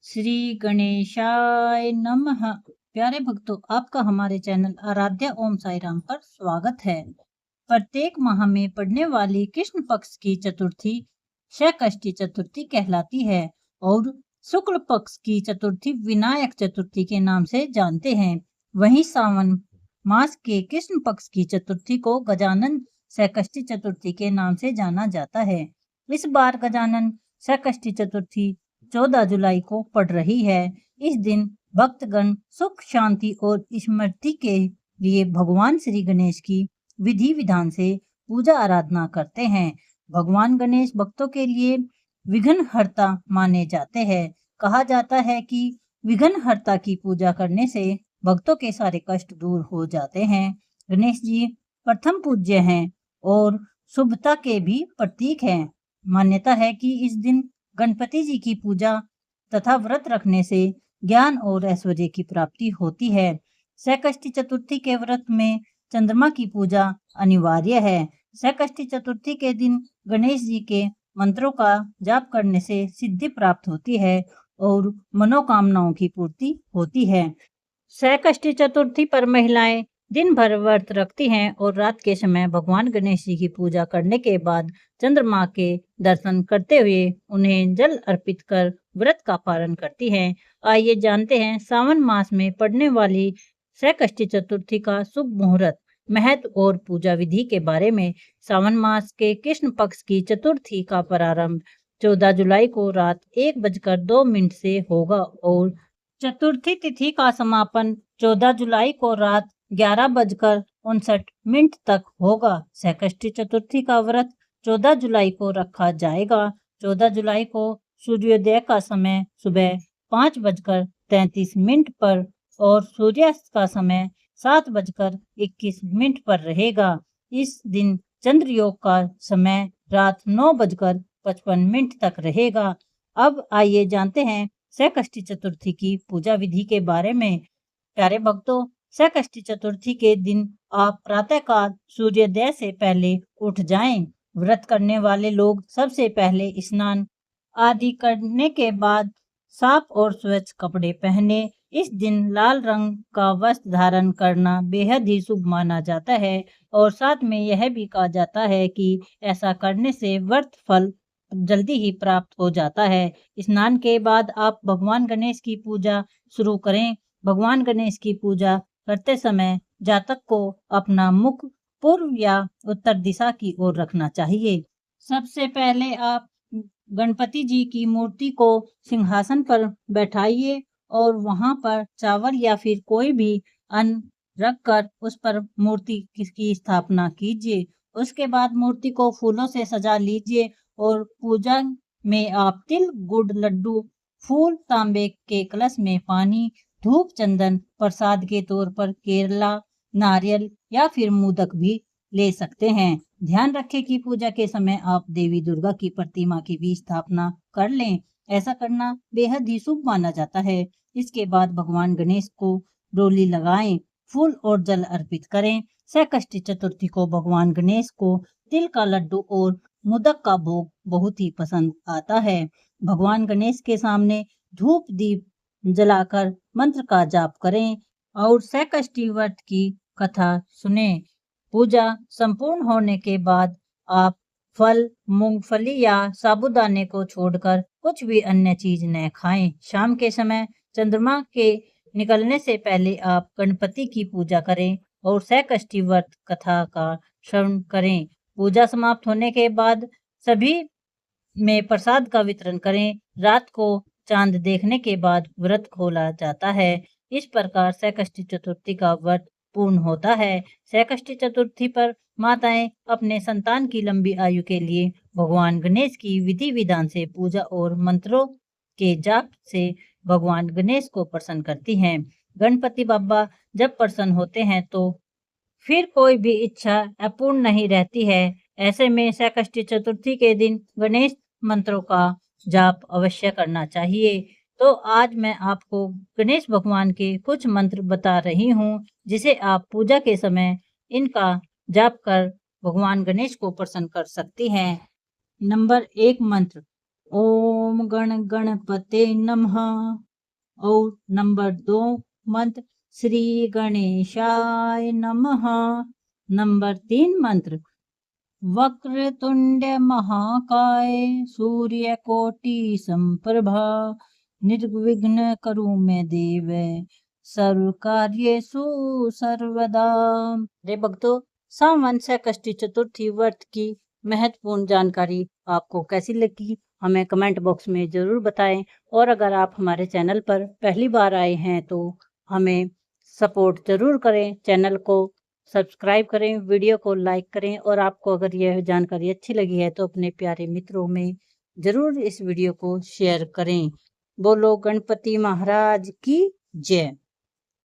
श्री गणेशाय नमः। प्यारे भक्तों, आपका हमारे चैनल आराध्या ओम साई राम पर स्वागत है। प्रत्येक माह में पड़ने वाली कृष्ण पक्ष की चतुर्थी शैकष्टी चतुर्थी कहलाती है और शुक्ल पक्ष की चतुर्थी विनायक चतुर्थी के नाम से जानते हैं। वहीं सावन मास के कृष्ण पक्ष की चतुर्थी को गजानन शैकष्टी चतुर्थी के नाम से जाना जाता है। इस बार गजानन शैकष्टी चतुर्थी 14 जुलाई को पड़ रही है। इस दिन भक्तगण सुख शांति और स्मृति के लिए भगवान श्री गणेश की विधि विधान से पूजा आराधना करते हैं। भगवान गणेश भक्तों के लिए विघ्नहर्ता माने जाते हैं। कहा जाता है कि विघ्नहर्ता की पूजा करने से भक्तों के सारे कष्ट दूर हो जाते हैं। गणेश जी प्रथम पूज्य हैं और शुभता के भी प्रतीक हैं। मान्यता है कि इस दिन गणपति जी की पूजा तथा व्रत रखने से ज्ञान और ऐश्वर्य की प्राप्ति होती है। शैकष्टी चतुर्थी के व्रत में चंद्रमा की पूजा अनिवार्य है। शैकष्टी चतुर्थी के दिन गणेश जी के मंत्रों का जाप करने से सिद्धि प्राप्त होती है और मनोकामनाओं की पूर्ति होती है। शैकष्टी चतुर्थी पर महिलाएं दिन भर व्रत रखती हैं और रात के समय भगवान गणेश जी की पूजा करने के बाद चंद्रमा के दर्शन करते हुए उन्हें जल अर्पित कर व्रत का पालन करती हैं। आइए जानते हैं सावन मास में पड़ने वाली शैकष्टी चतुर्थी का शुभ मुहूर्त, महत्व और पूजा विधि के बारे में। सावन मास के कृष्ण पक्ष की चतुर्थी का प्रारंभ 14 जुलाई को रात 1:02 से होगा और चतुर्थी तिथि का समापन 14 जुलाई को रात 11:59 तक होगा। शैकष्टी चतुर्थी का व्रत 14 जुलाई को रखा जाएगा। 14 जुलाई को सूर्योदय का समय सुबह 5:33 पर और सूर्यास्त का समय 7:21 पर रहेगा। इस दिन चंद्र योग का समय रात 9:55 तक रहेगा। अब आइए जानते हैं शैकष्टी चतुर्थी की पूजा विधि के बारे में। प्यारे भक्तों, शैकष्टी चतुर्थी के दिन आप प्रातःकाल सूर्योदय से पहले उठ जाएं। व्रत करने वाले लोग सबसे पहले स्नान आदि करने के बाद साफ और स्वच्छ कपड़े पहने। इस दिन लाल रंग का वस्त्र धारण करना बेहद ही शुभ माना जाता है और साथ में यह भी कहा जाता है कि ऐसा करने से व्रत फल जल्दी ही प्राप्त हो जाता है। स्नान के बाद आप भगवान गणेश की पूजा शुरू करें। भगवान गणेश की पूजा करते समय जातक को अपना मुख पूर्व या उत्तर दिशा की ओर रखना चाहिए। सबसे पहले आप गणपति जी की मूर्ति को सिंहासन पर बैठाइए और वहां पर चावल या फिर कोई भी अन्न रखकर उस पर मूर्ति की स्थापना कीजिए। उसके बाद मूर्ति को फूलों से सजा लीजिए और पूजा में आप तिल, गुड़, लड्डू, फूल, तांबे के कलश में पानी, धूप, चंदन, प्रसाद के तौर पर केला, नारियल या फिर मोदक भी ले सकते हैं। ध्यान रखें कि पूजा के समय आप देवी दुर्गा की प्रतिमा की भी स्थापना कर लें। ऐसा करना बेहद ही शुभ माना जाता है। इसके बाद भगवान गणेश को डोली लगाएं, फूल और जल अर्पित करें। शैकष्टी चतुर्थी को भगवान गणेश को तिल का लड्डू और मोदक का भोग बहुत ही पसंद आता है। भगवान गणेश के सामने धूप दीप जलाकर मंत्र का जाप करें और शैकष्टी व्रत की कथा सुने। पूजा संपूर्ण होने के बाद आप फल, मूंगफली या साबूदाने को छोड़कर कुछ भी अन्य चीज न खाएं। शाम के समय चंद्रमा के निकलने से पहले आप गणपति की पूजा करें और शैकष्टी व्रत कथा का श्रवण करें। पूजा समाप्त होने के बाद सभी में प्रसाद का वितरण करें। रात को चांद देखने के बाद व्रत खोला जाता है। इस प्रकार शैकष्टी चतुर्थी का व्रत पूर्ण होता है। शैकष्टी चतुर्थी पर माताएं अपने संतान की लंबी आयु के लिए भगवान गणेश की विधि विधान से पूजा और मंत्रों के जाप से भगवान गणेश को प्रसन्न करती हैं। गणपति बाबा जब प्रसन्न होते हैं तो फिर कोई भी इच्छा अपूर्ण नहीं रहती है। ऐसे में शैकष्टी चतुर्थी के दिन गणेश मंत्रों का जाप अवश्य करना चाहिए। तो आज मैं आपको गणेश भगवान के कुछ मंत्र बता रही हूँ जिसे आप पूजा के समय इनका जाप कर भगवान गणेश को प्रसन्न कर सकती हैं। नंबर 1 मंत्र, ओम गण गणपते नमः। और नंबर 2 मंत्र श्री गणेशाय नमः। नंबर 3 मंत्र वक्रतुंड महाकाय सूर्यकोटि संप्रभा निर्विघ्न करो मैं देव सर्व कार्येषु सर्वदा। रे भक्तों, सावन संकष्टी चतुर्थी व्रत की महत्वपूर्ण जानकारी आपको कैसी लगी हमें कमेंट बॉक्स में जरूर बताएं। और अगर आप हमारे चैनल पर पहली बार आए हैं तो हमें सपोर्ट जरूर करें, चैनल को सब्सक्राइब करें, वीडियो को लाइक करें। और आपको अगर यह जानकारी अच्छी लगी है तो अपने प्यारे मित्रों में जरूर इस वीडियो को शेयर करें। बोलो गणपति महाराज की जय।